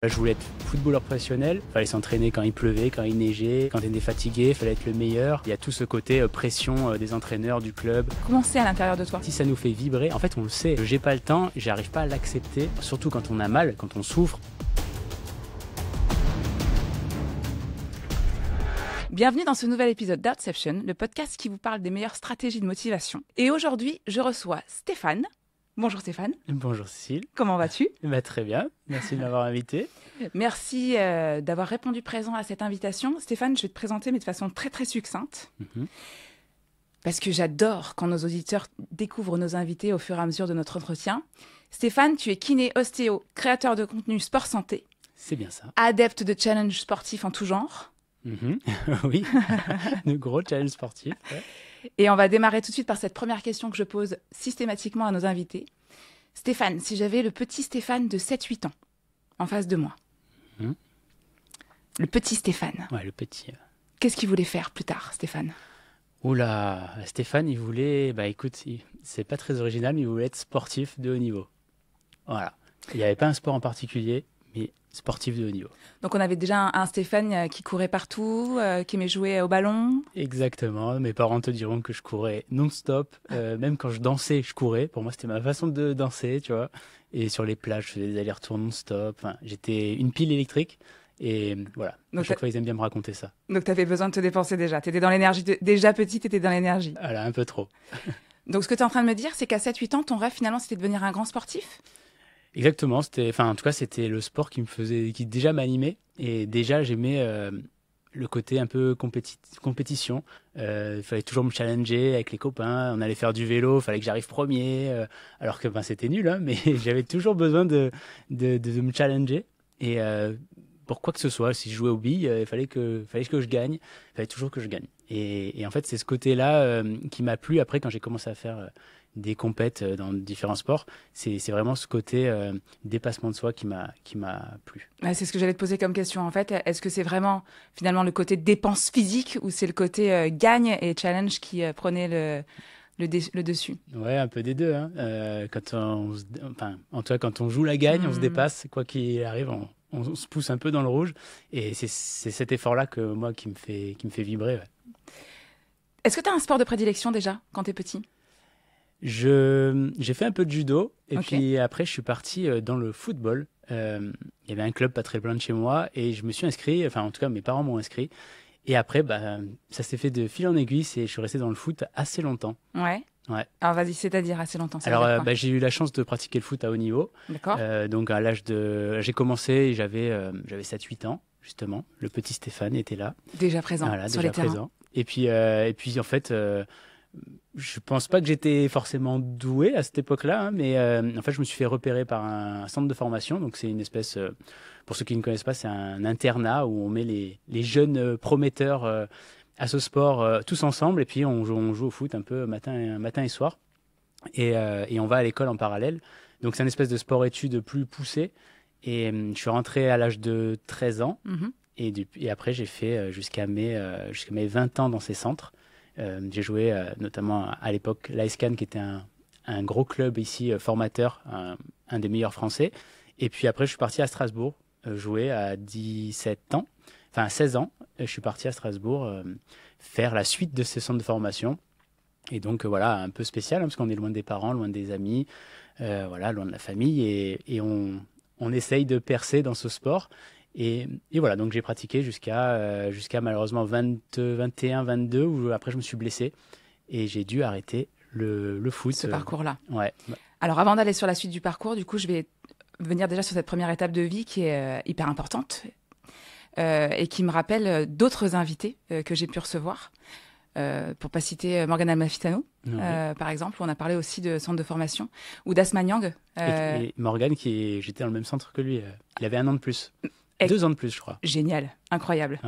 Je voulais être footballeur professionnel, il fallait s'entraîner quand il pleuvait, quand il neigeait, quand on était fatigué, il fallait être le meilleur. Il y a tout ce côté pression des entraîneurs, du club. Comment c'est à l'intérieur de toi? Si ça nous fait vibrer, en fait on le sait, j'ai pas le temps, j'arrive pas à l'accepter, surtout quand on a mal, quand on souffre. Bienvenue dans ce nouvel épisode d'Outception, le podcast qui vous parle des meilleures stratégies de motivation. Et aujourd'hui, je reçois Stéphane. Bonjour Stéphane. Bonjour Cécile. Comment vas-tu? Très bien, merci de m'avoir invité. Merci d'avoir répondu présent à cette invitation. Stéphane, je vais te présenter, mais de façon très très succincte. Parce que j'adore quand nos auditeurs découvrent nos invités au fur et à mesure de notre entretien. Stéphane, tu es kiné, ostéo, créateur de contenu sport santé. C'est bien ça. Adepte de challenges sportifs en tout genre. Oui, de gros challenges sportifs. Ouais. Et on va démarrer tout de suite par cette première question que je pose systématiquement à nos invités. Stéphane, si j'avais le petit Stéphane de 7-8 ans en face de moi, le petit Stéphane, Ouais, le petit. qu'est-ce qu'il voulait faire plus tard, Stéphane? Oula, Stéphane, il voulait, écoute, c'est pas très original, mais il voulait être sportif de haut niveau. Voilà. Il n'y avait pas un sport en particulier, mais sportif de haut niveau. Donc on avait déjà un Stéphane qui courait partout, qui aimait jouer au ballon. Exactement. Mes parents te diront que je courais non-stop. Même quand je dansais, je courais. Pour moi, c'était ma façon de danser, tu vois. Et sur les plages, je faisais des allers-retours non-stop. Enfin, j'étais une pile électrique. Et voilà. Donc à chaque fois, ils aiment bien me raconter ça. Donc tu avais besoin de te dépenser déjà. Tu étais dans l'énergie. Déjà petit, tu étais dans l'énergie. Voilà, un peu trop. Donc ce que tu es en train de me dire, c'est qu'à 7-8 ans, ton rêve finalement, c'était de devenir un grand sportif? Exactement. En tout cas, c'était le sport qui déjà m'animait. Et déjà, j'aimais le côté un peu compétition. Il fallait toujours me challenger avec les copains. On allait faire du vélo, il fallait que j'arrive premier. Alors que c'était nul, hein, mais j'avais toujours besoin de me challenger. Et pour quoi que ce soit, si je jouais aux billes, il fallait que je gagne. Il fallait toujours que je gagne. Et en fait, c'est ce côté-là qui m'a plu après quand j'ai commencé à faire des compètes dans différents sports. C'est vraiment ce côté dépassement de soi qui m'a plu. Ouais, c'est ce que j'allais te poser comme question en fait. Est-ce que c'est vraiment finalement le côté dépense physique ou c'est le côté gagne et challenge qui prenait le dessus? Ouais, un peu des deux. Hein. En tout cas, quand on joue la gagne, on se dépasse. Quoi qu'il arrive, on se pousse un peu dans le rouge. Et c'est cet effort-là qui me fait vibrer. Ouais. Est-ce que tu as un sport de prédilection déjà quand tu es petit? J'ai fait un peu de judo et Ok. puis après je suis parti dans le football. Il y avait un club pas très loin de chez moi et je me suis inscrit, enfin en tout cas mes parents m'ont inscrit. Et après ça s'est fait de fil en aiguille et je suis resté dans le foot assez longtemps. Ouais. Ouais. Alors vas-y, c'est-à-dire assez longtemps. Ça veut Alors dire quoi? j'ai eu la chance de pratiquer le foot à haut niveau. D'accord. Donc à l'âge j'ai commencé et j'avais 7-8 ans justement. Le petit Stéphane était là. Déjà présent Voilà, sur déjà les terrains. présent. Et puis en fait je pense pas que j'étais forcément doué à cette époque-là, hein, mais en fait, je me suis fait repérer par un centre de formation. Donc, c'est une espèce, pour ceux qui ne connaissent pas, c'est un internat où on met les jeunes prometteurs à ce sport tous ensemble. Et puis, on joue au foot un peu matin et soir. Et on va à l'école en parallèle. Donc, c'est une espèce de sport-études plus poussé. Et je suis rentré à l'âge de 13 ans. Mhm. Et après, j'ai fait jusqu'à mes 20 ans dans ces centres. J'ai joué notamment à l'époque l'ASCAN qui était un gros club ici formateur, un des meilleurs français. Et puis après, je suis parti à Strasbourg jouer à 17 ans, enfin à 16 ans. Je suis parti à Strasbourg faire la suite de ces centres de formation. Et donc voilà, un peu spécial hein, parce qu'on est loin des parents, loin des amis, voilà, loin de la famille et on essaye de percer dans ce sport. Et voilà, donc j'ai pratiqué jusqu'à malheureusement 21, 22, où après je me suis blessé et j'ai dû arrêter le foot. Ce parcours-là. Ouais. Alors avant d'aller sur la suite du parcours, du coup, je vais venir déjà sur cette première étape de vie qui est hyper importante et qui me rappelle d'autres invités que j'ai pu recevoir. Pour pas citer Morgane Amalfitano, Ouais. par exemple, où on a parlé aussi de centre de formation, ou d'Asma Nyang. Et Morgane, j'étais dans le même centre que lui, il avait 1 an de plus. Et- 2 ans de plus, je crois. Génial, incroyable.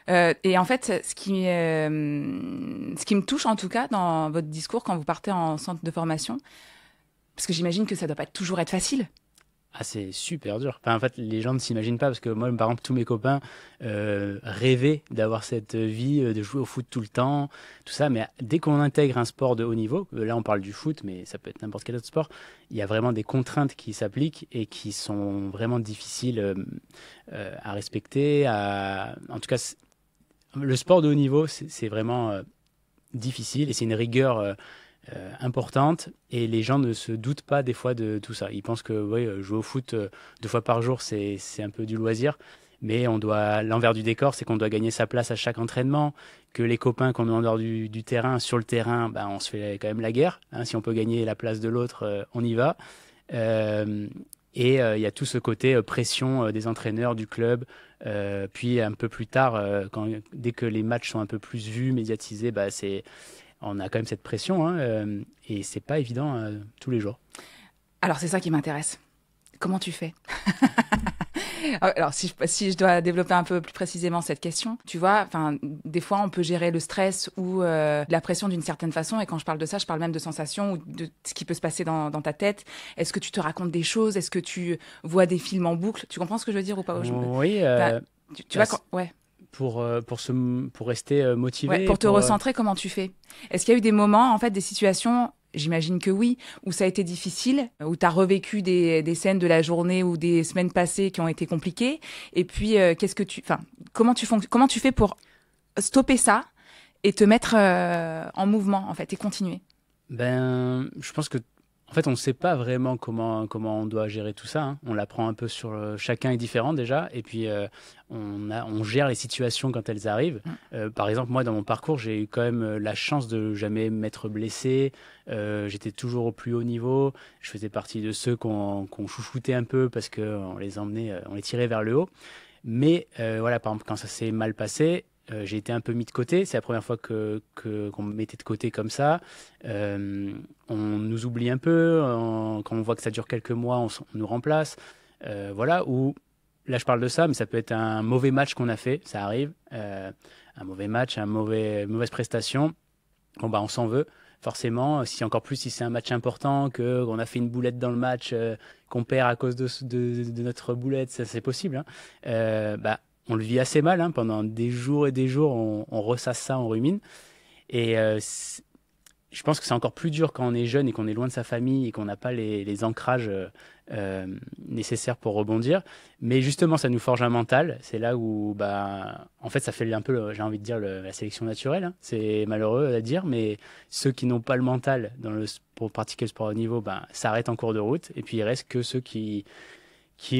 Ouais. Et en fait, ce qui me touche en tout cas dans votre discours quand vous partez en centre de formation, parce que j'imagine que ça doit pas toujours être facile. Ah, c'est super dur. Enfin, en fait, les gens ne s'imaginent pas parce que moi, par exemple, tous mes copains rêvaient d'avoir cette vie, de jouer au foot tout le temps, tout ça. Mais dès qu'on intègre un sport de haut niveau, là on parle du foot, mais ça peut être n'importe quel autre sport, il y a vraiment des contraintes qui s'appliquent et qui sont vraiment difficiles à respecter. En tout cas, le sport de haut niveau, c'est vraiment difficile et c'est une rigueur importante et les gens ne se doutent pas des fois de tout ça. Ils pensent que jouer au foot 2 fois par jour, c'est un peu du loisir, mais l'envers du décor, c'est qu'on doit gagner sa place à chaque entraînement, que les copains qu'on est en dehors du terrain, sur le terrain, ben, on se fait quand même la guerre. Hein, si on peut gagner la place de l'autre, on y va. Et il y a tout ce côté pression des entraîneurs, du club. Puis un peu plus tard, dès que les matchs sont un peu plus vus, médiatisés, bah, on a quand même cette pression, hein, et c'est pas évident tous les jours. Alors c'est ça qui m'intéresse. Comment tu fais? Alors si je dois développer un peu plus précisément cette question, tu vois, des fois on peut gérer le stress ou la pression d'une certaine façon, et quand je parle de ça, je parle même de sensations ou de ce qui peut se passer dans ta tête. Est-ce que tu te racontes des choses? Est-ce que tu vois des films en boucle? Tu comprends ce que je veux dire ou pas? Oui. Tu vois, ouais. Pour rester motivé. Ouais, pour te recentrer, comment tu fais? Est-ce qu'il y a eu des moments, en fait, des situations, j'imagine que oui, où ça a été difficile, où tu as revécu des scènes de la journée ou des semaines passées qui ont été compliquées? Et puis, comment tu fais pour stopper ça et te mettre en mouvement, en fait, et continuer? Ben, je pense que en fait, on ne sait pas vraiment comment on doit gérer tout ça, hein. On l'apprend un peu chacun est différent déjà, et puis on gère les situations quand elles arrivent. Par exemple, moi, dans mon parcours, j'ai eu quand même la chance de jamais m'être blessé. J'étais toujours au plus haut niveau. Je faisais partie de ceux qu'on chouchoutait un peu parce qu'on les emmenait, on les tirait vers le haut. Mais voilà, par exemple, quand ça s'est mal passé, j'ai été un peu mis de côté. C'est la première fois qu'on me mettait de côté comme ça. On nous oublie un peu. Quand on voit que ça dure quelques mois, on nous remplace. Voilà, ou là je parle de ça, mais ça peut être un mauvais match qu'on a fait, ça arrive. Un mauvais match, mauvaise prestation. Bon, bah, on s'en veut, forcément. Encore plus si c'est un match important, qu'on a fait une boulette dans le match, qu'on perd à cause de notre boulette, ça c'est possible, hein. On le vit assez mal, hein, pendant des jours et des jours, on ressasse ça, on rumine. Et je pense que c'est encore plus dur quand on est jeune et qu'on est loin de sa famille et qu'on n'a pas les ancrages nécessaires pour rebondir. Mais justement, ça nous forge un mental. C'est là où, en fait, ça fait un peu, j'ai envie de dire, la sélection naturelle, hein. C'est malheureux à dire, mais ceux qui n'ont pas le mental pour pratiquer le sport au niveau, s'arrêtent en cours de route. Et puis, il reste que ceux qui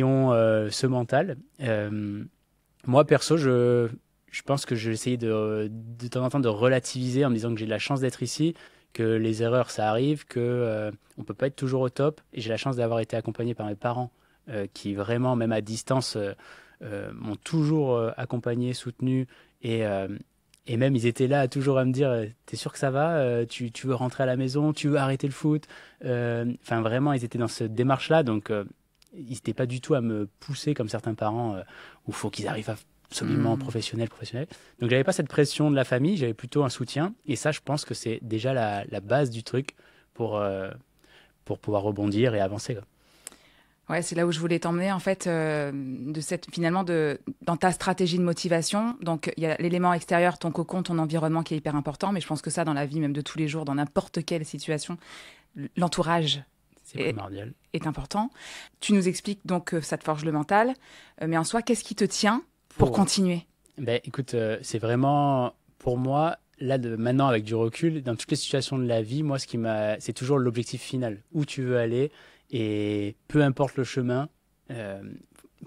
ont ce mental. Moi, perso, je pense que j'ai essayé de temps en temps de relativiser en me disant que j'ai de la chance d'être ici, que les erreurs, ça arrive, que on peut pas être toujours au top. Et j'ai la chance d'avoir été accompagné par mes parents qui vraiment, même à distance, m'ont toujours accompagné, soutenu. Et même, ils étaient là toujours à me dire, t'es sûr que ça va? Tu veux rentrer à la maison? Tu veux arrêter le foot? Enfin, vraiment, ils étaient dans cette démarche-là. Donc, ils n'étaient pas du tout à me pousser comme certains parents où il faut qu'ils arrivent absolument professionnels. Donc j'avais pas cette pression de la famille, j'avais plutôt un soutien. Et ça, je pense que c'est déjà la base du truc pour pouvoir rebondir et avancer, quoi. Ouais, c'est là où je voulais t'emmener, en fait, dans ta stratégie de motivation. Donc, il y a l'élément extérieur, ton cocon, ton environnement qui est hyper important. Mais je pense que ça, dans la vie, même de tous les jours, dans n'importe quelle situation, l'entourage est important. Tu nous expliques donc que ça te forge le mental, mais en soi, qu'est-ce qui te tient pour continuer? Écoute, c'est vraiment, pour moi, là, maintenant, avec du recul, dans toutes les situations de la vie, moi, c'est toujours l'objectif final. Où tu veux aller, et peu importe le chemin,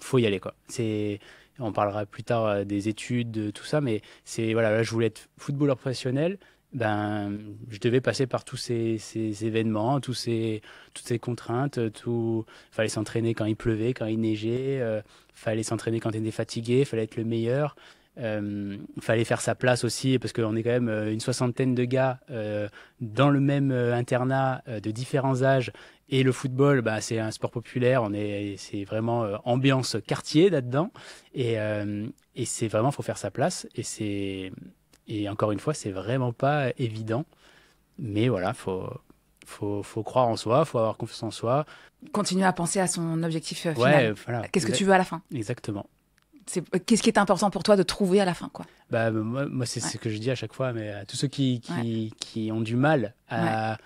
faut y aller, quoi. On parlera plus tard des études, de tout ça, mais voilà, là, je voulais être footballeur professionnel. Je devais passer par tous ces événements, toutes ces contraintes. Fallait s'entraîner quand il pleuvait, quand il neigeait. Fallait s'entraîner quand on était fatigué. Fallait être le meilleur. Fallait faire sa place aussi parce qu'on est quand même une soixantaine de gars dans le même internat de différents âges. Et le football, c'est un sport populaire. C'est vraiment ambiance quartier là-dedans. Et c'est vraiment, faut faire sa place. Et encore une fois, c'est vraiment pas évident. Mais voilà, faut faut croire en soi, faut avoir confiance en soi. Continuer à penser à son objectif final. Ouais, voilà. Qu'est-ce que tu veux à la fin? Exactement. Qu'est-ce qui est important pour toi de trouver à la fin, quoi? Moi c'est ce que je dis à chaque fois, mais à tous ceux qui ont du mal à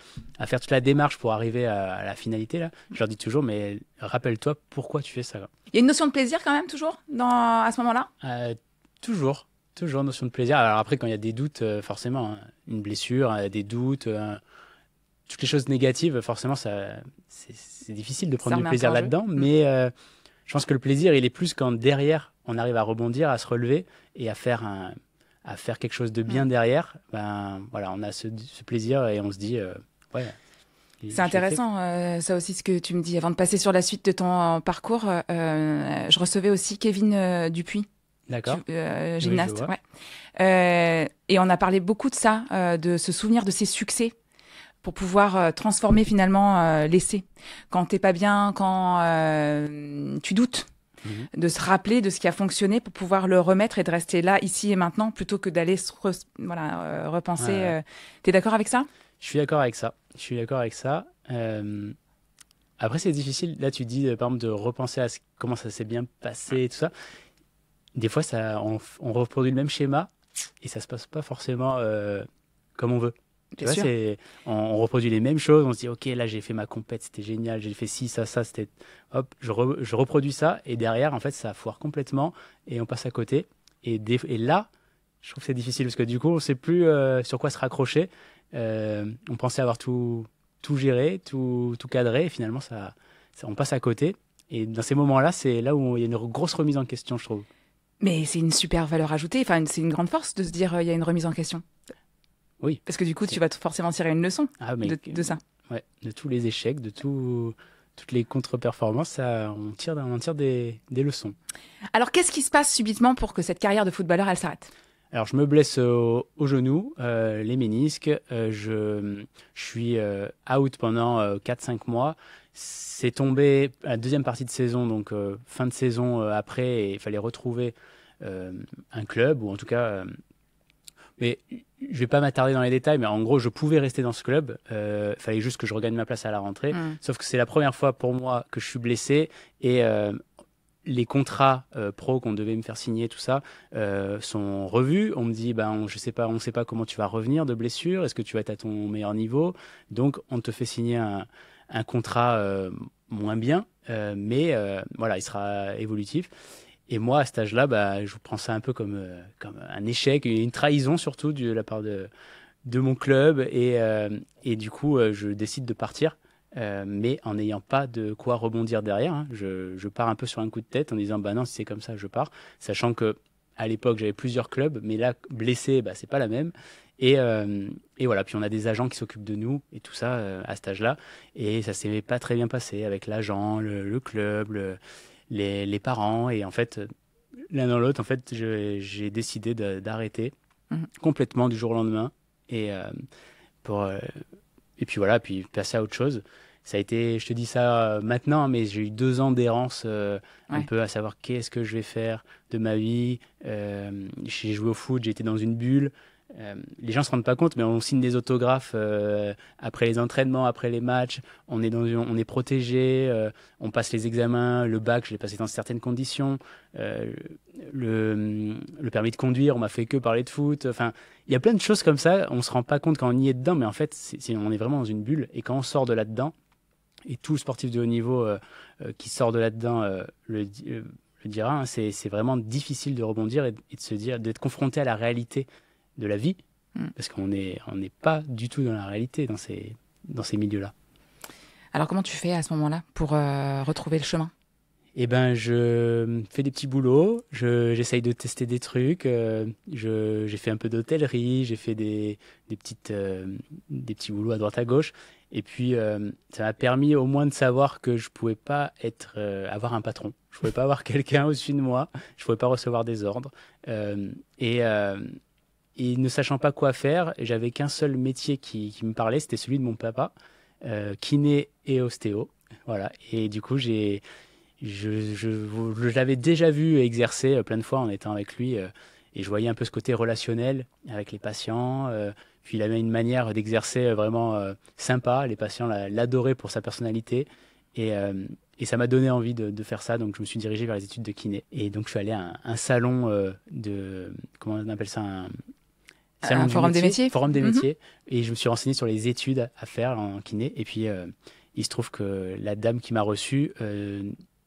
faire toute la démarche pour arriver à la finalité, là, je leur dis toujours, mais rappelle-toi pourquoi tu fais ça. Il y a une notion de plaisir quand même, toujours, à ce moment-là? Toujours notion de plaisir. Alors après, quand il y a des doutes, forcément, hein, une blessure, des doutes, toutes les choses négatives, forcément, c'est difficile de prendre du plaisir là-dedans, mais je pense que le plaisir, il est plus quand derrière, on arrive à rebondir, à se relever et à faire quelque chose de bien derrière. Voilà, on a ce plaisir et on se dit, ouais. C'est intéressant, ça aussi, ce que tu me dis. Avant de passer sur la suite de ton parcours, je recevais aussi Kevin Dupuis. D'accord. Gymnaste, ouais. Et on a parlé beaucoup de ça, de se souvenir de ses succès pour pouvoir transformer finalement l'essai. Quand t'es pas bien, quand tu doutes, de se rappeler de ce qui a fonctionné pour pouvoir le remettre et de rester là, ici et maintenant, plutôt que d'aller repenser. Ouais. T'es d'accord avec ça? Je suis d'accord avec ça. Après, c'est difficile. Là, tu dis, par exemple, de repenser à comment ça s'est bien passé et tout ça. Des fois, on reproduit le même schéma et ça se passe pas forcément comme on veut. Tu vois, on reproduit les mêmes choses, on se dit ok, là j'ai fait ma compète, c'était génial, j'ai fait ci, ça, c'était hop, je reproduis ça et derrière en fait ça foire complètement et on passe à côté et là je trouve que c'est difficile parce que du coup on sait plus sur quoi se raccrocher. On pensait avoir tout géré, tout cadré et finalement ça on passe à côté et dans ces moments-là c'est là où il y a une grosse remise en question, je trouve. Mais c'est une super valeur ajoutée, enfin c'est une grande force de se dire il y a une remise en question. Oui. Parce que du coup, tu vas forcément tirer une leçon de ça. Ouais, de tous les échecs, de toutes les contre-performances, on tire des leçons. Alors, qu'est-ce qui se passe subitement pour que cette carrière de footballeur, elle s'arrête? Alors, je me blesse au genou, les ménisques. Je suis out pendant 4-5 mois. C'est tombé à la deuxième partie de saison, donc fin de saison après, et il fallait retrouver un club, ou en tout cas... mais je vais pas m'attarder dans les détails, mais en gros, je pouvais rester dans ce club. Fallait juste que je regagne ma place à la rentrée. Sauf que c'est la première fois pour moi que je suis blessé et les contrats pro qu'on devait me faire signer, tout ça, sont revus. On me dit, on ne sait pas comment tu vas revenir de blessure. Est-ce que tu vas être à ton meilleur niveau? Donc, on te fait signer un contrat moins bien, mais voilà, il sera évolutif. Et moi, à cet âge-là, je prends ça un peu comme un échec, une trahison surtout de la part de mon club. Et du coup, je décide de partir, mais en n'ayant pas de quoi rebondir derrière. Hein. Je pars un peu sur un coup de tête en disant, non, si c'est comme ça, je pars. Sachant qu'à l'époque, j'avais plusieurs clubs, mais là, blessé, c'est pas la même. Et voilà, puis on a des agents qui s'occupent de nous et tout ça à cet âge-là. Et ça s'est pas très bien passé avec l'agent, le club, les parents, et en fait l'un dans l'autre en fait j'ai décidé d'arrêter complètement du jour au lendemain et puis voilà, puis passer à autre chose. Ça a été, je te dis ça maintenant, mais j'ai eu 2 ans d'errance un peu à savoir qu'est-ce que je vais faire de ma vie. J'ai joué au foot, j'ai été dans une bulle. Les gens se rendent pas compte, mais on signe des autographes après les entraînements, après les matchs. On est protégé, on passe les examens, le bac, je l'ai passé dans certaines conditions. Le permis de conduire, on m'a fait que parler de foot. Enfin, il y a plein de choses comme ça. On se rend pas compte quand on y est dedans, mais en fait, on est vraiment dans une bulle. Et quand on sort de là-dedans, et tout sportif de haut niveau qui sort de là-dedans le dira, hein, c'est vraiment difficile de rebondir et de se dire, d'être confronté à la réalité de la vie, parce qu'on n'est pas du tout dans la réalité dans ces milieux-là. Alors comment tu fais à ce moment-là pour retrouver le chemin? Eh ben, je fais des petits boulots, j'essaye de tester des trucs, j'ai fait un peu d'hôtellerie, j'ai fait des petits boulots à droite à gauche, et puis ça m'a permis au moins de savoir que je pouvais pas avoir un patron, je pouvais pas avoir quelqu'un au-dessus de moi, je pouvais pas recevoir des ordres, et ne sachant pas quoi faire, j'avais qu'un seul métier qui me parlait, c'était celui de mon papa, kiné et ostéo. Voilà. Et du coup, je l'avais déjà vu exercer plein de fois en étant avec lui. et je voyais un peu ce côté relationnel avec les patients. Puis il avait une manière d'exercer vraiment sympa. Les patients l'adoraient pour sa personnalité. Et ça m'a donné envie de faire ça. Donc je me suis dirigé vers les études de kiné. Et donc je suis allé à un salon comment on appelle ça, un forum des métiers. Forum des métiers. Et je me suis renseigné sur les études à faire en kiné. Et puis il se trouve que la dame qui m'a reçu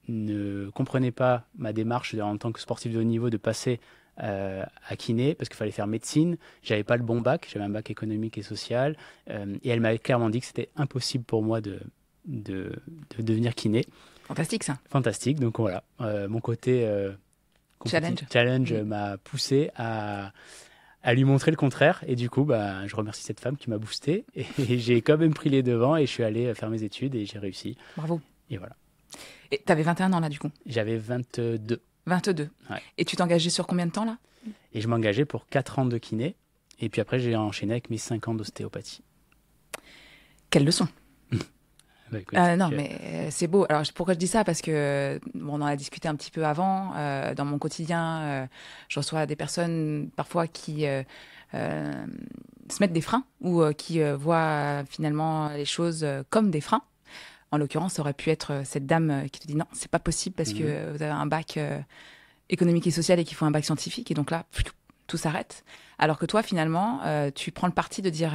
ne comprenait pas ma démarche en tant que sportif de haut niveau de passer à kiné parce qu'il fallait faire médecine. J'avais pas le bon bac, j'avais un bac économique et social, et elle m'avait clairement dit que c'était impossible pour moi de devenir kiné. Fantastique ça. Fantastique, donc voilà, mon côté challenge m'a poussé à lui montrer le contraire, et du coup je remercie cette femme qui m'a boosté, et j'ai quand même pris les devants et je suis allé faire mes études et j'ai réussi. Bravo. Et voilà. Et tu avais 21 ans là du coup? J'avais 22. 22. Ouais. Et tu t'engageais sur combien de temps là? Et je m'engageais pour 4 ans de kiné. Et puis après, j'ai enchaîné avec mes 5 ans d'ostéopathie. Quelle leçon! Bah, écoute, non, mais c'est beau. Alors, pourquoi je dis ça? Parce que, on en a discuté un petit peu avant. Dans mon quotidien, je reçois des personnes parfois qui se mettent des freins ou qui voient finalement les choses comme des freins. En l'occurrence, ça aurait pu être cette dame qui te dit non, c'est pas possible parce que vous avez un bac économique et social et qu'il faut un bac scientifique. Et donc là, tout s'arrête. Alors que toi, finalement, tu prends le parti de dire,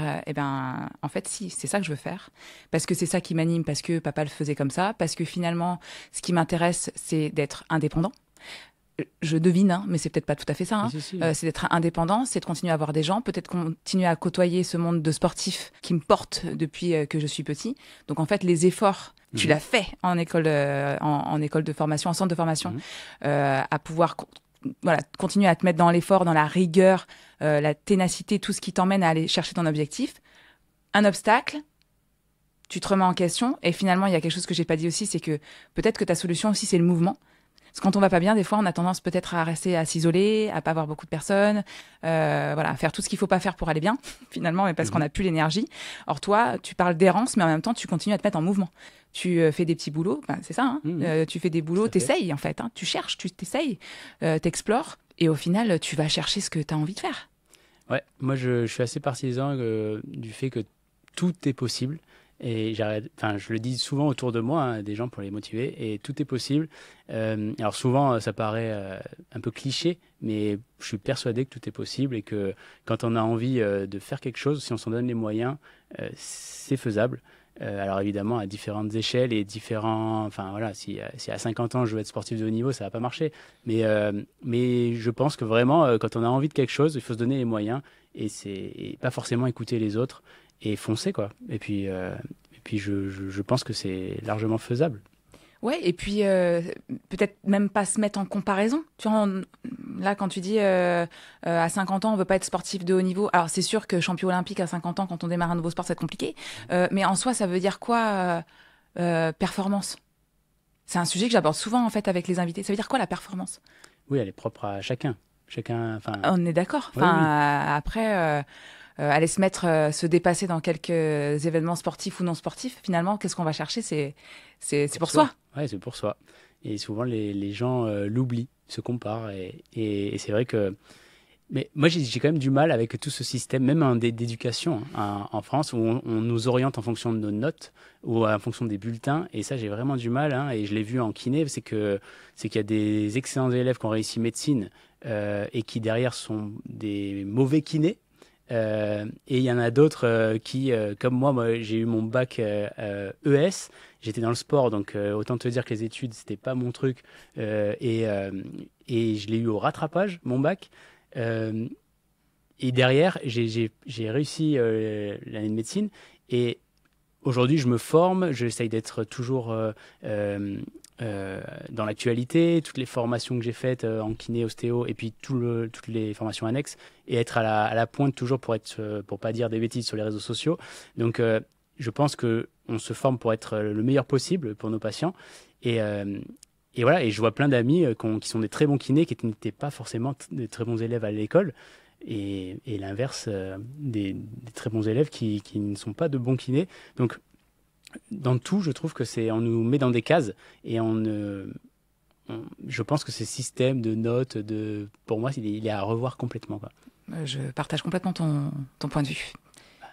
en fait, si, c'est ça que je veux faire. Parce que c'est ça qui m'anime, parce que papa le faisait comme ça, parce que finalement, ce qui m'intéresse, c'est d'être indépendant. Je devine, hein, mais c'est peut-être pas tout à fait ça. Hein. C'est d'être indépendant, c'est de continuer à voir des gens, peut-être continuer à côtoyer ce monde de sportifs qui me porte depuis que je suis petit. Donc en fait, les efforts, tu l'as fait en école, en école de formation, en centre de formation, à pouvoir continuer à te mettre dans l'effort, dans la rigueur, la ténacité, tout ce qui t'emmène à aller chercher ton objectif. Un obstacle, tu te remets en question, et finalement, il y a quelque chose que j'ai pas dit aussi, c'est que peut-être que ta solution aussi, c'est le mouvement. Parce que quand on va pas bien, des fois, on a tendance peut-être à rester, à s'isoler, à pas voir beaucoup de personnes, à faire tout ce qu'il faut pas faire pour aller bien, finalement, mais parce qu'on n'a plus l'énergie. Or, toi, tu parles d'errance, mais en même temps, tu continues à te mettre en mouvement. Tu fais des petits boulots, c'est ça, hein, tu fais des boulots, t'essayes en fait, hein, tu cherches, tu t'essayes, t'explores, et au final, tu vas chercher ce que tu as envie de faire. Ouais, moi, je suis assez partisan du fait que tout est possible. Et je le dis souvent autour de moi, hein, des gens pour les motiver, et tout est possible. Alors souvent, ça paraît un peu cliché, mais je suis persuadé que tout est possible et que quand on a envie de faire quelque chose, si on s'en donne les moyens, c'est faisable. Alors évidemment, à différentes échelles et différents... Enfin voilà, si à 50 ans, je veux être sportif de haut niveau, ça va pas marcher. Mais je pense que vraiment, quand on a envie de quelque chose, il faut se donner les moyens et pas forcément écouter les autres et foncer, quoi. Et puis je pense que c'est largement faisable. Ouais, et puis peut-être même pas se mettre en comparaison. Tu vois, là, quand tu dis à 50 ans, on veut pas être sportif de haut niveau. Alors, c'est sûr que champion olympique à 50 ans, quand on démarre un nouveau sport, c'est compliqué. Mais en soi, ça veut dire quoi, performance? C'est un sujet que j'aborde souvent, en fait, avec les invités. Ça veut dire quoi, la performance? Oui, elle est propre à chacun. On est d'accord. Oui, oui. Après... aller se dépasser dans quelques événements sportifs ou non sportifs, finalement, qu'est-ce qu'on va chercher? C'est pour soi. Ouais, c'est pour soi. Et souvent, les gens l'oublient, se comparent. Et c'est vrai que... Mais moi, j'ai quand même du mal avec tout ce système, même d'éducation en France, où on nous oriente en fonction de nos notes ou en fonction des bulletins. Et ça, j'ai vraiment du mal. Et je l'ai vu en kiné, c'est qu'il y a des excellents élèves qui ont réussi médecine et qui, derrière, sont des mauvais kinés. Et il y en a d'autres qui, comme moi, j'ai eu mon bac ES, j'étais dans le sport, donc autant te dire que les études, c'était pas mon truc, et je l'ai eu au rattrapage, mon bac. Et derrière, j'ai réussi l'année de médecine, et aujourd'hui, je me forme, j'essaye d'être toujours dans l'actualité, toutes les formations que j'ai faites en kiné, ostéo, et puis toutes les formations annexes, et être à la pointe toujours pour pas dire des bêtises sur les réseaux sociaux. Donc, je pense qu'on se forme pour être le meilleur possible pour nos patients. Et voilà, et je vois plein d'amis qui sont des très bons kinés, qui n'étaient pas forcément des très bons élèves à l'école, et l'inverse, des très bons élèves qui ne sont pas de bons kinés. Donc, dans tout, je trouve que on nous met dans des cases et on je pense que ce système de notes, pour moi, il est à revoir complètement, quoi. Je partage complètement ton point de vue.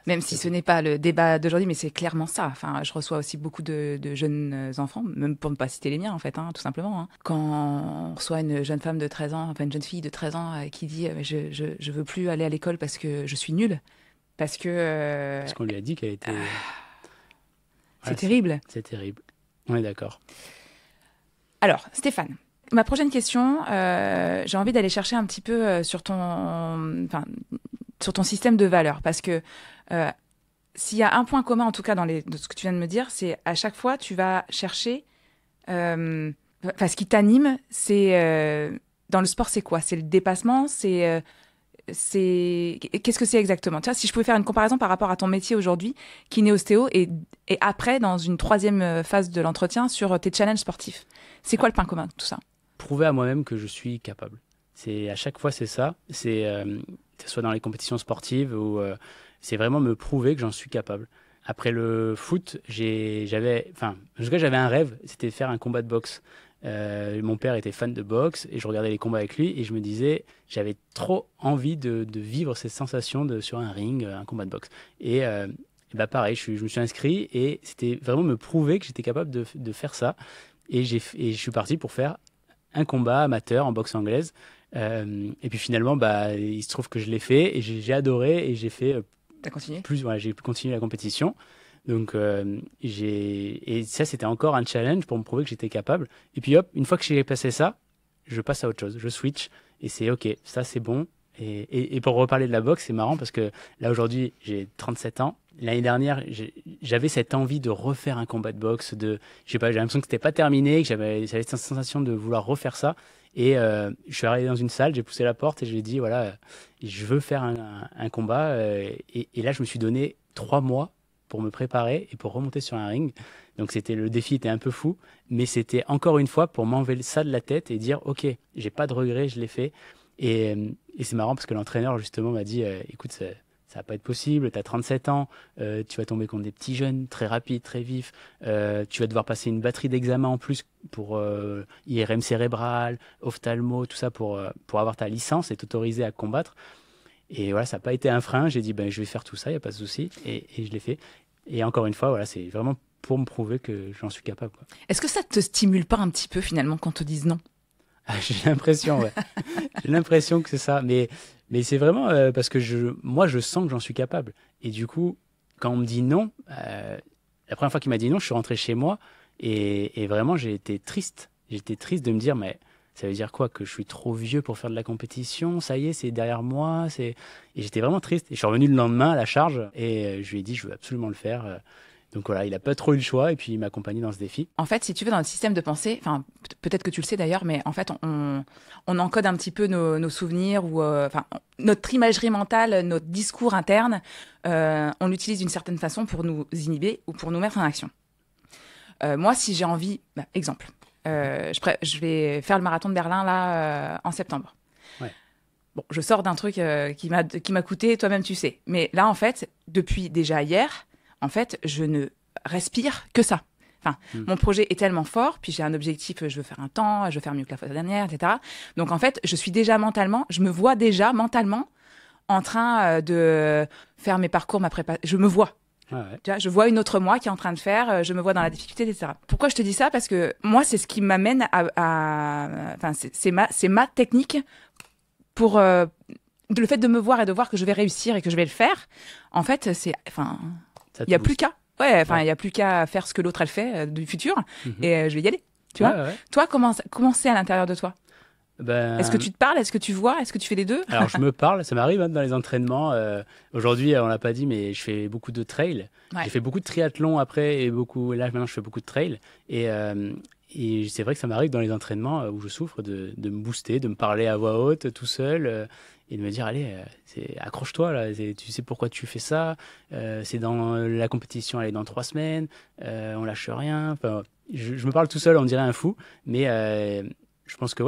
Même si ce n'est pas le débat d'aujourd'hui, mais c'est clairement ça. Enfin, je reçois aussi beaucoup de jeunes enfants, même pour ne pas citer les miens, en fait, tout simplement. Quand on reçoit une jeune femme de 13 ans, enfin une jeune fille de 13 ans qui dit je veux plus aller à l'école parce que je suis nulle. Parce qu'on lui a dit qu'elle était... C'est terrible. C'est terrible. On est d'accord. Alors, Stéphane, ma prochaine question, j'ai envie d'aller chercher un petit peu sur ton système de valeurs. Parce que s'il y a un point commun, en tout cas, dans ce que tu viens de me dire, c'est à chaque fois, tu vas chercher... ce qui t'anime, c'est... dans le sport, c'est quoi? C'est le dépassement? Qu'est-ce que c'est exactement? Tu vois, si je pouvais faire une comparaison par rapport à ton métier aujourd'hui, kiné-ostéo, et après, dans une troisième phase de l'entretien, sur tes challenges sportifs. C'est quoi le point commun de tout ça? Prouver à moi-même que je suis capable. À chaque fois, c'est ça. C'est que ce soit dans les compétitions sportives ou c'est vraiment me prouver que j'en suis capable. Après le foot, j'avais un rêve, c'était de faire un combat de boxe. Mon père était fan de boxe et je regardais les combats avec lui et je me disais, j'avais trop envie de vivre cette sensation sur un ring, un combat de boxe. Et pareil, je me suis inscrit et c'était vraiment me prouver que j'étais capable de faire ça. Et je suis parti pour faire un combat amateur en boxe anglaise. Et puis finalement, il se trouve que je l'ai fait et j'ai adoré et j'ai fait... T'as continué? J'ai continué la compétition. Donc, et ça, c'était encore un challenge pour me prouver que j'étais capable. Et puis hop, une fois que j'ai passé ça, je passe à autre chose. Je switch et c'est OK, ça c'est bon. Et pour reparler de la boxe, c'est marrant parce que là, aujourd'hui, j'ai 37 ans. L'année dernière, j'avais cette envie de refaire un combat de boxe. Je sais pas, j'ai l'impression que c'était pas terminé, que j'avais cette sensation de vouloir refaire ça. Et je suis arrivé dans une salle, j'ai poussé la porte et je lui ai dit, voilà, je veux faire un combat. Et là, je me suis donné 3 mois pour me préparer et pour remonter sur un ring. Donc le défi était un peu fou, mais c'était encore une fois pour m'enlever ça de la tête et dire, OK, j'ai pas de regrets, je l'ai fait. Et c'est marrant parce que l'entraîneur, justement, m'a dit, écoute, ça va pas être possible, tu as 37 ans, tu vas tomber contre des petits jeunes très rapides, très vifs, tu vas devoir passer une batterie d'examens en plus pour IRM cérébral, ophtalmo, tout ça pour avoir ta licence et t'autoriser à combattre. Et voilà, ça n'a pas été un frein, j'ai dit, je vais faire tout ça, il n'y a pas de souci, et je l'ai fait. Et encore une fois, voilà, c'est vraiment pour me prouver que j'en suis capable, quoi. Est-ce que ça te stimule pas un petit peu, finalement, qu'on te dise non? J'ai l'impression, ouais. J'ai l'impression que c'est ça. Mais c'est vraiment parce que moi, je sens que j'en suis capable. Et du coup, quand on me dit non, la première fois qu'il m'a dit non, je suis rentré chez moi et vraiment, j'ai été triste. J'étais triste de me dire, mais ça veut dire quoi? Que je suis trop vieux pour faire de la compétition? Ça y est, c'est derrière moi. Et j'étais vraiment triste. Et je suis revenu le lendemain à la charge et je lui ai dit, je veux absolument le faire. Donc voilà, il n'a pas trop eu le choix et puis il m'a accompagné dans ce défi. En fait, si tu veux, dans le système de pensée, peut-être que tu le sais d'ailleurs, mais en fait, on encode un petit peu nos souvenirs ou notre imagerie mentale, notre discours interne, on l'utilise d'une certaine façon pour nous inhiber ou pour nous mettre en action. Moi, si j'ai envie, exemple, je vais faire le marathon de Berlin là en septembre. Ouais. Bon, je sors d'un truc qui m'a coûté, toi-même tu sais. Mais là, en fait, depuis déjà hier, en fait, je ne respire que ça. Mon projet est tellement fort, puis j'ai un objectif, je veux faire un temps, je veux faire mieux que la fois dernière, etc. Donc, en fait, je me vois déjà mentalement en train de faire mes parcours, ma prépa. Je me vois. Ah ouais. Tu vois, je vois une autre moi qui est en train de faire, je me vois dans la difficulté, etc. Pourquoi je te dis ça? Parce que moi, c'est ce qui m'amène c'est ma technique pour le fait de me voir et de voir que je vais réussir et que je vais le faire. En fait, il y a plus qu'à. Ouais, il y a plus qu'à faire ce que l'autre elle fait du futur et je vais y aller. Tu vois? Ouais. Toi, comment c'est à l'intérieur de toi? Est-ce que tu te parles? Est-ce que tu vois? Est-ce que tu fais les deux? Alors, je me parle, ça m'arrive dans les entraînements. Aujourd'hui, on l'a pas dit, mais je fais beaucoup de trail. Ouais. J'ai fait beaucoup de triathlon après et là, maintenant, je fais beaucoup de trail. Et c'est vrai que ça m'arrive dans les entraînements où je souffre de me booster, de me parler à voix haute, tout seul, et de me dire, allez, accroche-toi, là, tu sais pourquoi tu fais ça, c'est dans la compétition, elle est dans 3 semaines, on lâche rien. Enfin, je me parle tout seul, on dirait un fou, mais je pense que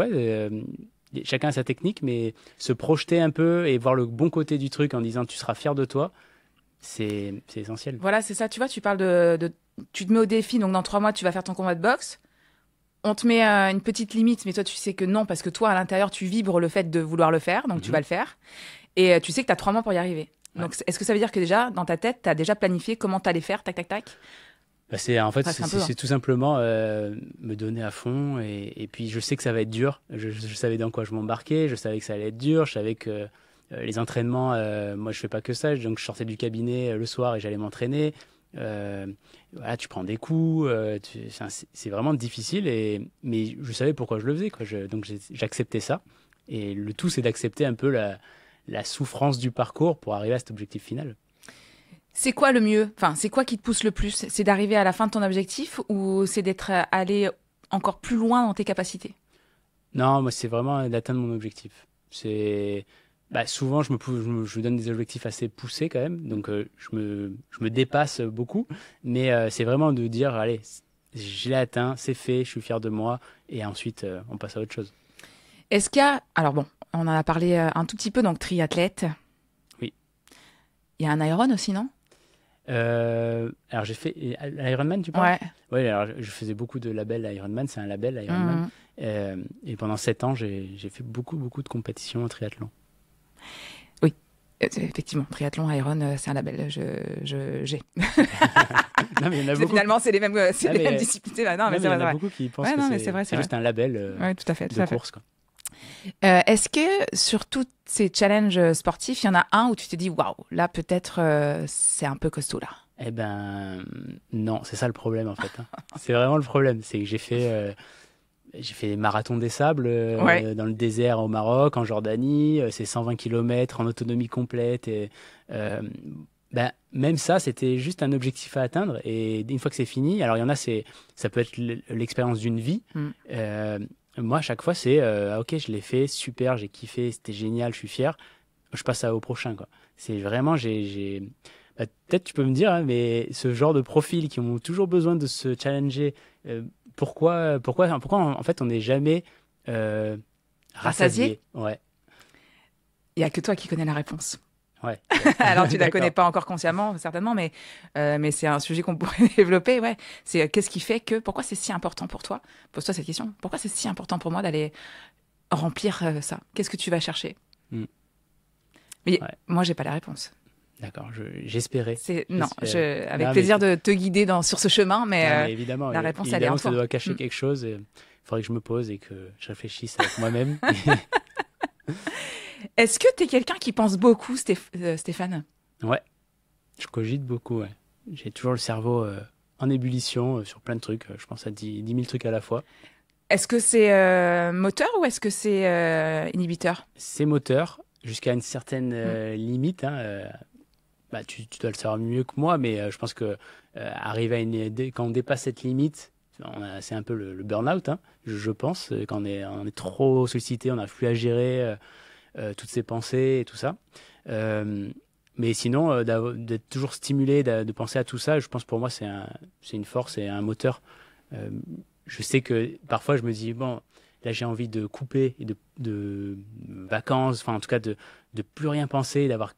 chacun a sa technique, mais se projeter un peu et voir le bon côté du truc en disant tu seras fier de toi, c'est essentiel. Voilà, c'est ça. Tu vois, tu parles tu te mets au défi, donc dans 3 mois, tu vas faire ton combat de boxe. on te met une petite limite, mais toi, tu sais que non, parce que toi, à l'intérieur, tu vibres le fait de vouloir le faire, donc tu vas le faire. Et tu sais que tu as 3 mois pour y arriver. Ouais. Donc, est-ce que ça veut dire que déjà, dans ta tête, tu as déjà planifié comment tu allais faire, tac, tac, tac? En fait, Presque un peu, c'est tout simplement me donner à fond. Et puis, je sais que ça va être dur. Je savais dans quoi je m'embarquais. Je savais que ça allait être dur. Je savais que les entraînements, moi, je fais pas que ça. Donc, je sortais du cabinet le soir et j'allais m'entraîner. Voilà, tu prends des coups. C'est vraiment difficile. Mais je savais pourquoi je le faisais, quoi. Donc, j'acceptais ça. Et le tout, c'est d'accepter un peu la souffrance du parcours pour arriver à cet objectif final. C'est quoi le mieux? Enfin, c'est quoi qui te pousse le plus? C'est d'arriver à la fin de ton objectif ou c'est d'être allé encore plus loin dans tes capacités? Non, moi, c'est vraiment d'atteindre mon objectif. Souvent, je me donne des objectifs assez poussés quand même, donc je me dépasse beaucoup, mais c'est vraiment de dire, allez, je l'ai atteint, c'est fait, je suis fier de moi, et ensuite, on passe à autre chose. Est-ce qu'il y a... Alors bon, on en a parlé un tout petit peu, donc triathlète. Oui. Il y a un Iron aussi, non? Alors, j'ai fait l'Ironman, tu parles? Ouais. Oui, alors je faisais beaucoup de labels Ironman, c'est un label Ironman. Et pendant 7 ans, j'ai fait beaucoup de compétitions en triathlon. Oui, effectivement, triathlon, Iron, c'est un label. J'ai. Non, mais il y en a beaucoup. Finalement, c'est les mêmes disciplines. Non, mais il y en a beaucoup qui pensent que c'est juste un label ouais, tout à fait, de course, quoi. Est-ce que sur tous ces challenges sportifs, il y en a un où tu te dis waouh, là peut-être c'est un peu costaud là? Eh ben non, c'est ça le problème en fait. C'est vraiment le problème, c'est que j'ai fait des marathons des sables dans le désert au Maroc, en Jordanie, c'est 120 km en autonomie complète et même ça, c'était juste un objectif à atteindre et une fois que c'est fini, alors il y en a, ça peut être l'expérience d'une vie. Moi, à chaque fois, c'est ok, je l'ai fait, super, j'ai kiffé, c'était génial, je suis fier. Je passe au prochain, quoi. C'est vraiment, peut-être tu peux me dire, hein, mais ce genre de profils qui ont toujours besoin de se challenger, pourquoi en fait on n'est jamais rassasié? Ouais. Il y a que toi qui connais la réponse. Ouais. Alors tu la connais pas encore consciemment, certainement, mais c'est un sujet qu'on pourrait développer. Ouais. C'est qu'est-ce qui fait que pourquoi c'est si important pour toi? Pose-toi cette question. Pourquoi c'est si important pour moi d'aller remplir ça? Qu'est-ce que tu vas chercher? Mais moi, j'ai pas la réponse. D'accord, j'espérais. Avec plaisir de te guider sur ce chemin, mais évidemment, la réponse, elle est en toi. Ça doit cacher quelque chose. Il faudrait que je me pose et que je réfléchisse avec moi-même. Est-ce que tu es quelqu'un qui pense beaucoup, Stéphane? Ouais, je cogite beaucoup. Ouais. J'ai toujours le cerveau en ébullition sur plein de trucs. Je pense à 10 000 trucs à la fois. Est-ce que c'est moteur ou est-ce que c'est inhibiteur? C'est moteur, jusqu'à une certaine limite. Tu dois le savoir mieux que moi, mais je pense que quand on dépasse cette limite, c'est un peu le burn-out, je pense. Quand on est trop sollicité, on n'arrive plus à gérer toutes ces pensées et tout ça. Mais sinon, d'être toujours stimulé, de penser à tout ça, je pense pour moi, c'est une force et un moteur. Je sais que parfois, je me dis, bon, là, j'ai envie de couper et de vacances, enfin, en tout cas, de plus rien penser, d'avoir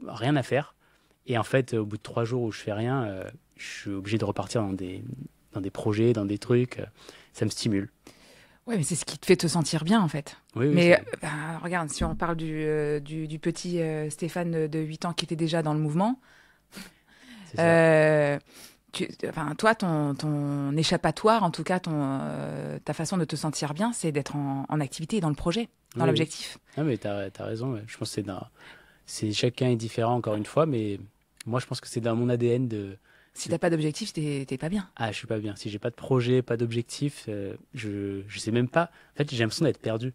rien à faire. Et en fait, au bout de 3 jours où je fais rien, je suis obligé de repartir dans des projets, dans des trucs. Ça me stimule. Oui, mais c'est ce qui te fait te sentir bien, en fait. Oui, mais regarde, si on parle du petit Stéphane de 8 ans qui était déjà dans le mouvement, toi, ton échappatoire, en tout cas, ta façon de te sentir bien, c'est d'être en activité et dans le projet, dans l'objectif. Ah, mais t'as raison. Ouais. Je pense que chacun est différent, encore une fois, mais moi, je pense que c'est dans mon ADN de... Si t'as pas d'objectif, t'es pas bien. Ah, je suis pas bien. Si j'ai pas de projet, pas d'objectif, je sais même pas. En fait, j'ai l'impression d'être perdu.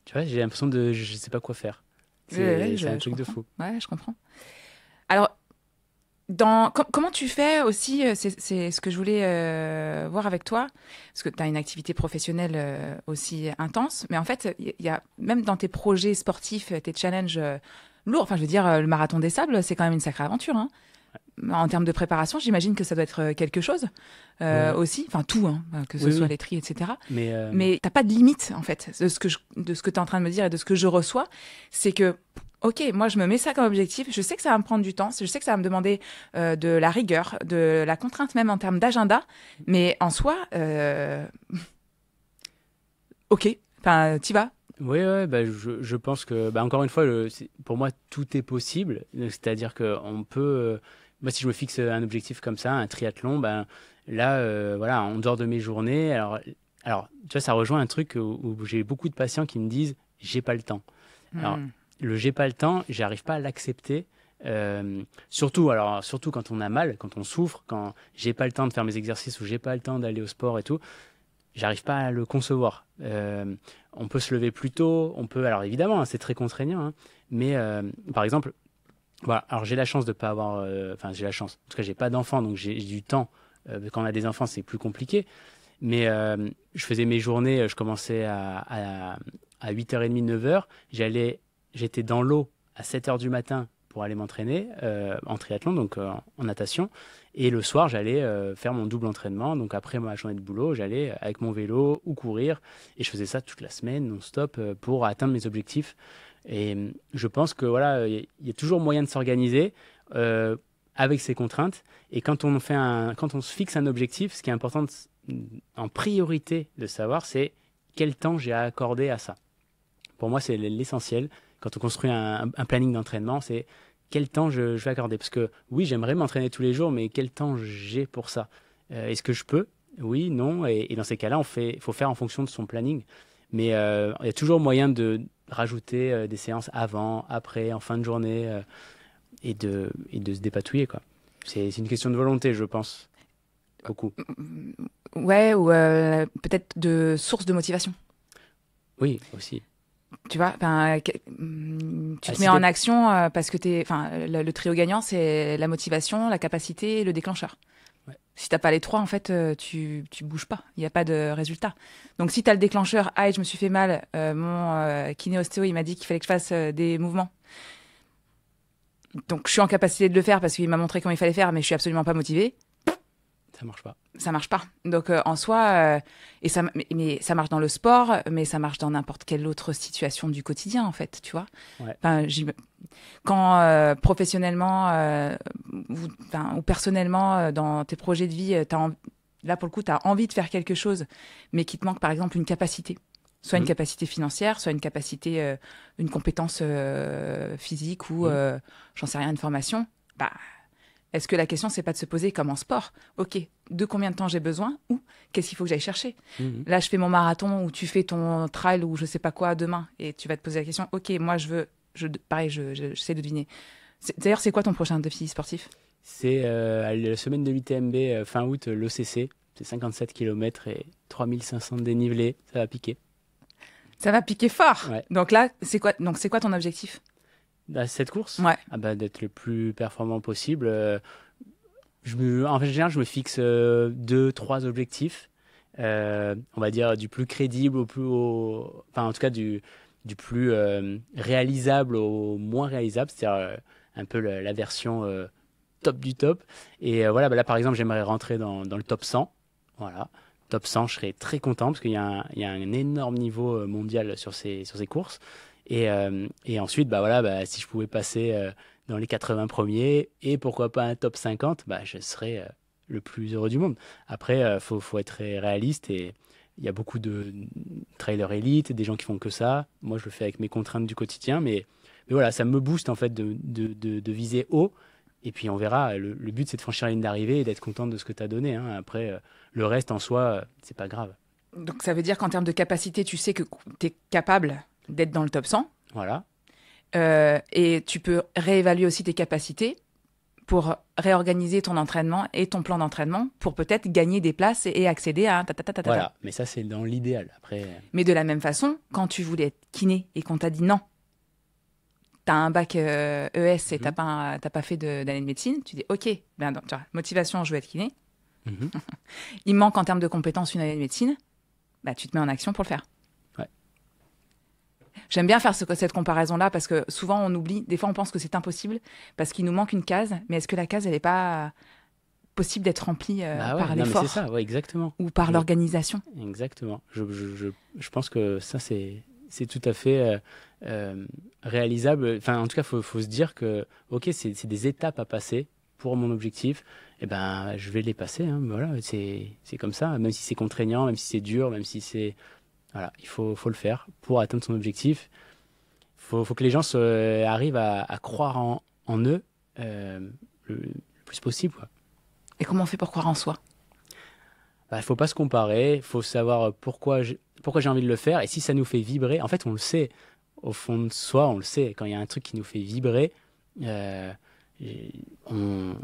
Tu vois, j'ai l'impression je sais pas quoi faire. C'est un truc de fou. Ouais, je comprends. Alors, comment tu fais aussi, c'est ce que je voulais voir avec toi, parce que tu as une activité professionnelle aussi intense, mais en fait, il y a même dans tes projets sportifs, tes challenges lourds, enfin, je veux dire, le marathon des sables, c'est quand même une sacrée aventure, hein. En termes de préparation, j'imagine que ça doit être quelque chose aussi, enfin tout, que ce soit les tris, etc. Mais t'as pas de limite en fait de ce que tu es en train de me dire et de ce que je reçois, c'est que ok, moi je me mets ça comme objectif, je sais que ça va me prendre du temps, je sais que ça va me demander de la rigueur, de la contrainte même en termes d'agenda, mais en soi, ok, enfin, t'y vas. Oui, ouais, bah, je pense que, bah, encore une fois, pour moi, tout est possible. C'est-à-dire qu'on peut. Moi, si je me fixe un objectif comme ça, un triathlon, ben, là, voilà, en dehors de mes journées, alors, tu vois, ça rejoint un truc où j'ai beaucoup de patients qui me disent j'ai pas le temps. Alors, le j'ai pas le temps, j'arrive pas à l'accepter. Surtout quand on a mal, quand on souffre, quand j'ai pas le temps de faire mes exercices ou j'ai pas le temps d'aller au sport et tout, j'arrive pas à le concevoir. On peut se lever plus tôt, alors évidemment, hein, c'est très contraignant, hein, mais par exemple, voilà, alors j'ai la chance de pas avoir, enfin j'ai la chance, en tout cas j'ai pas d'enfants, donc j'ai du temps. Quand on a des enfants, c'est plus compliqué, mais je faisais mes journées, je commençais à 8h30, 9h, j'étais dans l'eau à 7h du matin pour aller m'entraîner en triathlon, donc en natation. Et le soir, j'allais faire mon double entraînement. Donc après ma journée de boulot, j'allais avec mon vélo ou courir. Et je faisais ça toute la semaine, non-stop, pour atteindre mes objectifs. Et je pense que voilà, il y a toujours moyen de s'organiser avec ces contraintes. Et quand on se fixe un objectif, ce qui est important en priorité de savoir, c'est quel temps j'ai à accorder à ça. Pour moi, c'est l'essentiel. Quand on construit un planning d'entraînement, c'est quel temps je vais accorder. Parce que oui, j'aimerais m'entraîner tous les jours, mais quel temps j'ai pour ça? Est-ce que je peux? Oui, non. Et dans ces cas-là, il faut faire en fonction de son planning. Mais il y a toujours moyen de rajouter des séances avant, après, en fin de journée, et de se dépatouiller, quoi. C'est une question de volonté, je pense. Beaucoup. Ouais, ou peut-être de source de motivation. Oui, aussi. Tu vois, tu te mets en action parce que le trio gagnant, c'est la motivation, la capacité et le déclencheur. Ouais. Si t'as pas les trois, en fait, tu bouges pas. Il n'y a pas de résultat. Donc, si tu as le déclencheur, je me suis fait mal, mon kiné-ostéo, il m'a dit qu'il fallait que je fasse des mouvements. Donc, je suis en capacité de le faire parce qu'il m'a montré comment il fallait faire, mais je suis absolument pas motivée. Ça marche pas. Ça marche pas. Donc en soi, mais ça marche dans le sport, mais ça marche dans n'importe quelle autre situation du quotidien en fait, tu vois. Ouais. Quand professionnellement ou personnellement dans tes projets de vie, là pour le coup, tu as envie de faire quelque chose, mais qu'il te manque par exemple une capacité. Soit une capacité financière, soit une capacité, une compétence physique ou j'en sais rien, une formation. Est-ce que la question, c'est pas de se poser comme en sport? Ok, de combien de temps j'ai besoin ou qu'est-ce qu'il faut que j'aille chercher? Là, je fais mon marathon ou tu fais ton trail ou je sais pas quoi demain et tu vas te poser la question, ok, moi pareil, j'essaie de deviner. D'ailleurs, c'est quoi ton prochain défi sportif? C'est la semaine de l'UTMB fin août, l'OCC. C'est 57 km et 3500 de dénivelé. Ça va piquer. Ça va piquer fort. Ouais. Donc là, c'est quoi ton objectif? Cette course, ouais. D'être le plus performant possible. En général, je me fixe 2-3 objectifs. On va dire du plus crédible enfin, en tout cas, du plus réalisable au moins réalisable. C'est-à-dire un peu la version top du top. Et voilà, là, par exemple, j'aimerais rentrer dans le top 100. Voilà. Top 100, je serais très content parce qu'il y a un énorme niveau mondial sur ces courses. Et ensuite, si je pouvais passer dans les 80 premiers et pourquoi pas un top 50, je serais le plus heureux du monde. Après, faut être réaliste et il y a beaucoup de trailers élites, des gens qui font que ça. Moi, je le fais avec mes contraintes du quotidien, mais voilà, ça me booste en fait de viser haut. Et puis on verra, le but c'est de franchir la ligne d'arrivée et d'être content de ce que tu as donné, hein. Après, le reste en soi, c'est pas grave. Donc ça veut dire qu'en termes de capacité, tu sais que tu es capable d'être dans le top 100. Voilà. Et tu peux réévaluer aussi tes capacités pour réorganiser ton entraînement et ton plan d'entraînement pour peut-être gagner des places et accéder à Voilà, mais ça c'est dans l'idéal. Après. Mais de la même façon, quand tu voulais être kiné et qu'on t'a dit non, t'as un bac ES et t'as pas fait d'année de médecine, tu dis ok, tu vois, motivation, je veux être kiné. Il manque en termes de compétences une année de médecine, tu te mets en action pour le faire. Ouais. J'aime bien faire cette comparaison-là parce que souvent on oublie, des fois on pense que c'est impossible parce qu'il nous manque une case, mais est-ce que la case elle n'est pas possible d'être remplie par l'effort? C'est ça, ouais, exactement. Ou par l'organisation? Exactement. Je pense que ça c'est tout à fait réalisable. Enfin, en tout cas, faut se dire que ok, c'est des étapes à passer pour mon objectif. Et je vais les passer. Hein, voilà, c'est comme ça. Même si c'est contraignant, même si c'est dur, même si c'est Voilà, il faut le faire pour atteindre son objectif. Faut que les gens arrivent à croire en eux le plus possible, quoi. Et comment on fait pour croire en soi? Bah, faut pas se comparer, il faut savoir pourquoi j'ai envie de le faire et si ça nous fait vibrer. En fait, on le sait. Au fond de soi, on le sait. Quand il y a un truc qui nous fait vibrer, euh, on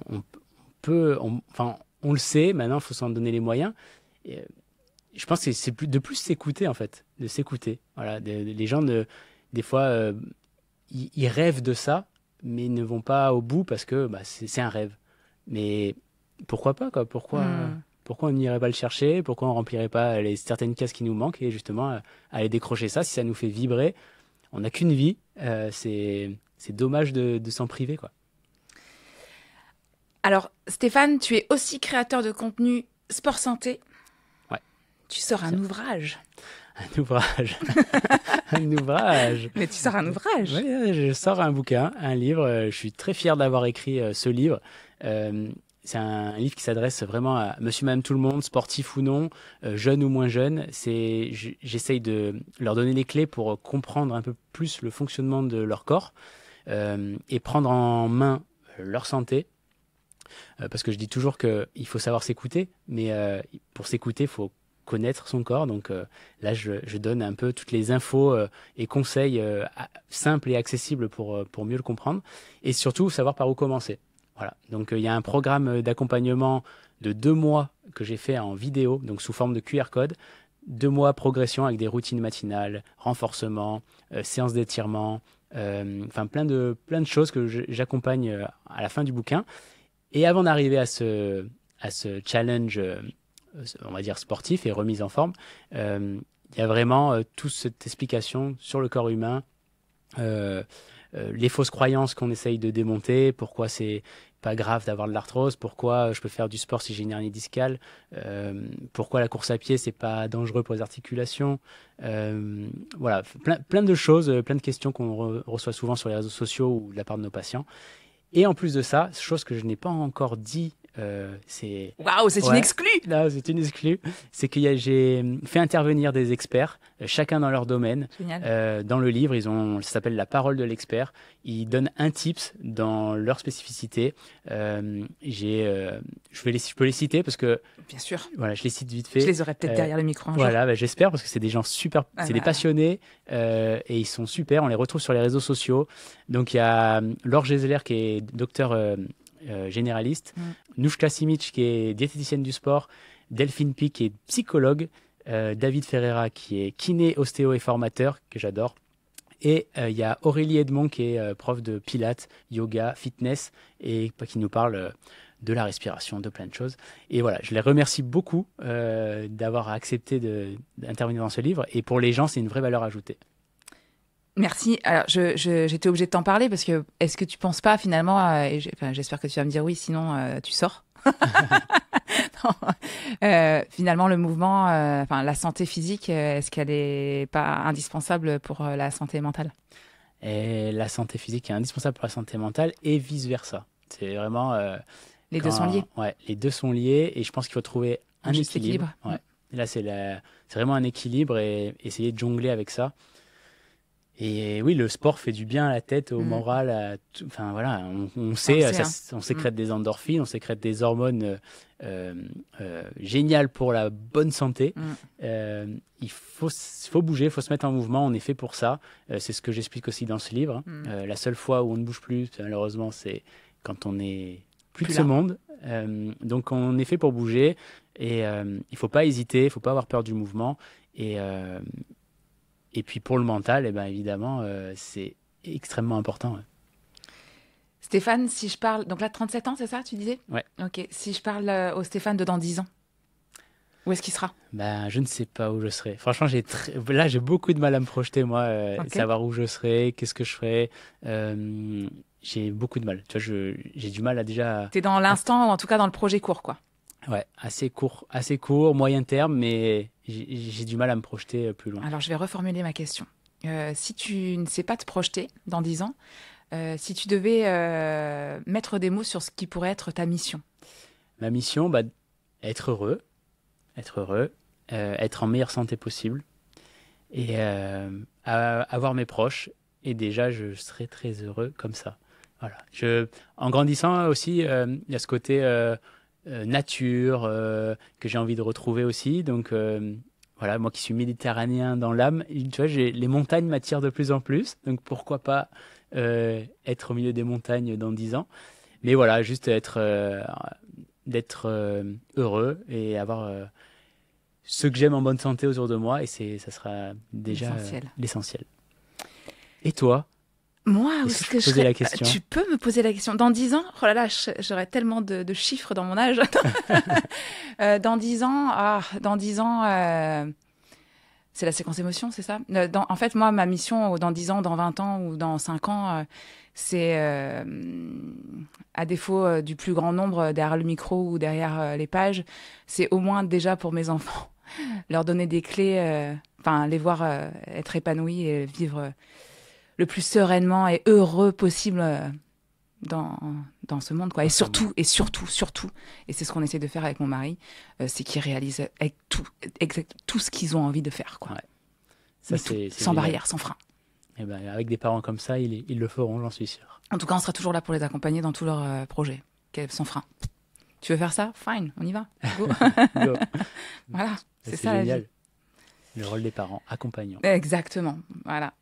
peut. Enfin, on le sait. Maintenant, il faut s'en donner les moyens. Et, je pense que c'est de plus s'écouter, en fait. De s'écouter. Voilà, les gens, des fois, ils rêvent de ça, mais ils ne vont pas au bout parce que bah, c'est un rêve. Mais pourquoi pas, quoi? Pourquoi on n'irait pas le chercher? Pourquoi on remplirait pas certaines cases qui nous manquent et justement aller décrocher ça si ça nous fait vibrer? On n'a qu'une vie, c'est dommage de s'en priver, quoi. Alors, Stéphane, tu es aussi créateur de contenu sport santé. Ouais. Tu sors un ouvrage. Un ouvrage. Un ouvrage. Mais tu sors un ouvrage. Oui, je sors un bouquin, un livre. Je suis très fier d'avoir écrit ce livre. C'est un livre qui s'adresse vraiment à monsieur, madame, tout le monde, sportif ou non, jeune ou moins jeune. J'essaye de leur donner les clés pour comprendre un peu plus le fonctionnement de leur corps et prendre en main leur santé. Parce que je dis toujours qu'il faut savoir s'écouter, mais pour s'écouter, il faut connaître son corps. Donc là, je donne un peu toutes les infos et conseils simples et accessibles pour mieux le comprendre. Et surtout, savoir par où commencer. Voilà. Donc il y a un programme d'accompagnement de 2 mois que j'ai fait en vidéo, donc sous forme de QR code. 2 mois progression avec des routines matinales, renforcement, séances d'étirement, enfin plein de choses que j'accompagne à la fin du bouquin. Et avant d'arriver à ce challenge, on va dire sportif et remise en forme, il y a vraiment toute cette explication sur le corps humain, les fausses croyances qu'on essaye de démonter, pourquoi c'est pas grave d'avoir de l'arthrose, pourquoi je peux faire du sport si j'ai une hernie discale, pourquoi la course à pied c'est pas dangereux pour les articulations, voilà, plein de choses, plein de questions qu'on reçoit souvent sur les réseaux sociaux ou de la part de nos patients. Et en plus de ça, chose que je n'ai pas encore dit, c'est... Waouh, c'est une exclue! Non, c'est une exclue. C'est que j'ai fait intervenir des experts, chacun dans leur domaine. Génial. Dans le livre, ça s'appelle La parole de l'expert. Ils donnent un tips dans leur spécificité. Je peux les citer parce que... Bien sûr. Voilà, je les cite vite fait. Je les aurai peut-être derrière le micro un jour. Voilà, j'espère parce que c'est des gens super, c'est des passionnés et ils sont super. On les retrouve sur les réseaux sociaux. Donc il y a Laure Gezeler qui est docteur généraliste, Nouchka Simic qui est diététicienne du sport, Delphine Pic qui est psychologue, David Ferreira qui est kiné, ostéo et formateur, que j'adore. Et il y a Aurélie Edmond qui est prof de pilates, yoga, fitness et qui nous parle de la respiration, de plein de choses. Et voilà, je les remercie beaucoup d'avoir accepté d'intervenir dans ce livre. Et pour les gens, c'est une vraie valeur ajoutée. Merci. Alors, j'étais obligée de t'en parler parce que est-ce que tu penses pas finalement, j'espère que tu vas me dire oui, sinon tu sors. Finalement, le mouvement, la santé physique, est-ce qu'elle n'est pas indispensable pour la santé mentale? Et la santé physique est indispensable pour la santé mentale et vice-versa. C'est vraiment... les deux sont liés. Ouais, les deux sont liés et je pense qu'il faut trouver un équilibre. Ouais. Et là, c'est vraiment un équilibre et essayer de jongler avec ça. Et oui, le sport fait du bien à la tête, au moral. Enfin voilà, on sait, on sécrète des endorphines, on sécrète des hormones géniales pour la bonne santé. Il faut bouger, il faut se mettre en mouvement. On est fait pour ça. C'est ce que j'explique aussi dans ce livre. La seule fois où on ne bouge plus, malheureusement, c'est quand on est plus de ce monde. Donc on est fait pour bouger et il faut pas hésiter, il faut pas avoir peur du mouvement et puis pour le mental, évidemment, c'est extrêmement important. Ouais. Stéphane, si je parle... Donc là, 37 ans, c'est ça, tu disais? Ouais. Ok. Si je parle au Stéphane de dans 10 ans, où est-ce qu'il sera? Je ne sais pas où je serai. Franchement, là, j'ai beaucoup de mal à me projeter, moi, savoir où je serai, qu'est-ce que je ferai. J'ai beaucoup de mal. Tu vois, j'ai du mal à déjà... T'es dans l'instant, ou en tout cas dans le projet court, quoi. Ouais, assez court, moyen terme, mais j'ai du mal à me projeter plus loin. Alors, je vais reformuler ma question. Si tu ne sais pas te projeter dans 10 ans, si tu devais mettre des mots sur ce qui pourrait être ta mission. Ma mission, être heureux, être en meilleure santé possible et à voir mes proches. Et déjà, je serais très heureux comme ça. Voilà. En grandissant aussi, il y a ce côté nature que j'ai envie de retrouver aussi. Donc voilà, moi qui suis méditerranéen dans l'âme, tu vois, les montagnes m'attirent de plus en plus. Donc pourquoi pas être au milieu des montagnes dans 10 ans. Mais voilà, juste d'être heureux et avoir ce que j'aime en bonne santé autour de moi. Et ça sera déjà l'essentiel. Et toi? Moi, où est-ce que je poser la question? Tu peux me poser la question. Dans 10 ans, oh là là, j'aurais tellement de chiffres dans mon âge. Dans 10 ans, c'est la séquence émotion, c'est ça? En fait, moi, ma mission dans 10 ans, dans 20 ans ou dans 5 ans, c'est, à défaut du plus grand nombre derrière le micro ou derrière les pages, c'est au moins déjà pour mes enfants, leur donner des clés, les voir être épanouis et vivre le plus sereinement et heureux possible dans ce monde, quoi. Et surtout, et c'est ce qu'on essaie de faire avec mon mari, c'est qu'ils réalisent avec tout ce qu'ils ont envie de faire, quoi. Ouais. Ça, c'est sans barrière, sans frein. Et ben, avec des parents comme ça, ils le feront, j'en suis sûr. En tout cas, on sera toujours là pour les accompagner dans tous leurs projets, sans frein. Tu veux faire ça? Fine, on y va. Go. Go. Voilà, c'est ça génial. La vie. Le rôle des parents, accompagnants. Exactement, voilà.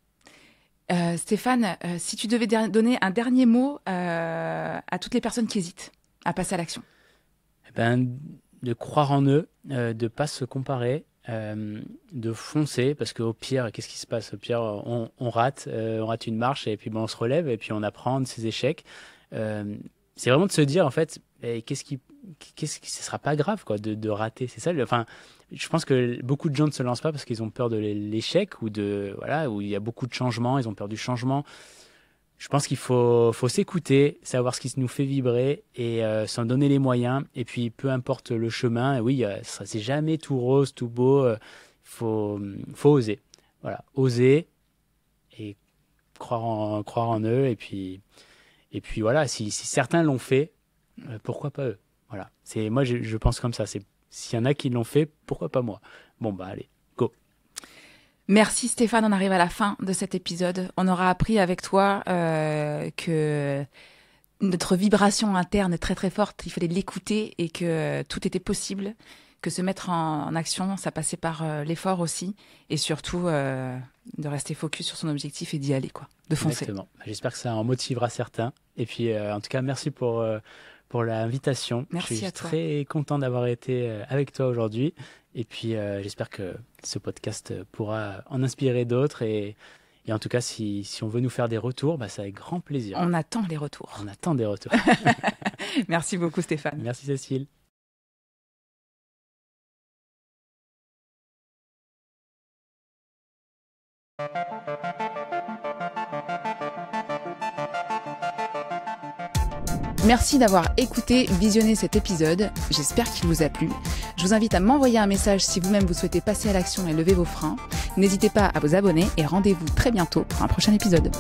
Stéphane, si tu devais donner un dernier mot à toutes les personnes qui hésitent à passer à l'action. De croire en eux, de ne pas se comparer, de foncer, parce qu'au pire, qu'est-ce qui se passe? Au pire, on rate une marche et puis on se relève et puis on apprend de ses échecs. C'est vraiment de se dire, en fait, ce sera pas grave quoi, de rater. C'est ça. Je pense que beaucoup de gens ne se lancent pas parce qu'ils ont peur de l'échec ou où il y a beaucoup de changements, ils ont peur du changement. Je pense qu'il faut s'écouter, savoir ce qui nous fait vibrer et s'en donner les moyens. Et puis, peu importe le chemin, oui, c'est jamais tout rose, tout beau. Faut oser. Voilà, oser et croire en eux. Et puis voilà, si certains l'ont fait, pourquoi pas eux? Voilà. Moi, je pense comme ça. S'il y en a qui l'ont fait, pourquoi pas moi? Bon, allez, go. Merci Stéphane, on arrive à la fin de cet épisode. On aura appris avec toi que notre vibration interne est très très forte, il fallait l'écouter et que tout était possible, que se mettre en action, ça passait par l'effort aussi et surtout de rester focus sur son objectif et d'y aller, quoi, de foncer. Exactement. J'espère que ça en motivera certains. Et puis, en tout cas, merci pour l'invitation. Merci à toi. Je suis très content d'avoir été avec toi aujourd'hui. Et puis, j'espère que ce podcast pourra en inspirer d'autres. Et en tout cas, si on veut nous faire des retours, c'est avec grand plaisir. On attend les retours. On attend des retours. Merci beaucoup, Stéphane. Merci, Cécile. Merci d'avoir écouté, visionné cet épisode. J'espère qu'il vous a plu. Je vous invite à m'envoyer un message si vous-même vous souhaitez passer à l'action et lever vos freins. N'hésitez pas à vous abonner et rendez-vous très bientôt pour un prochain épisode.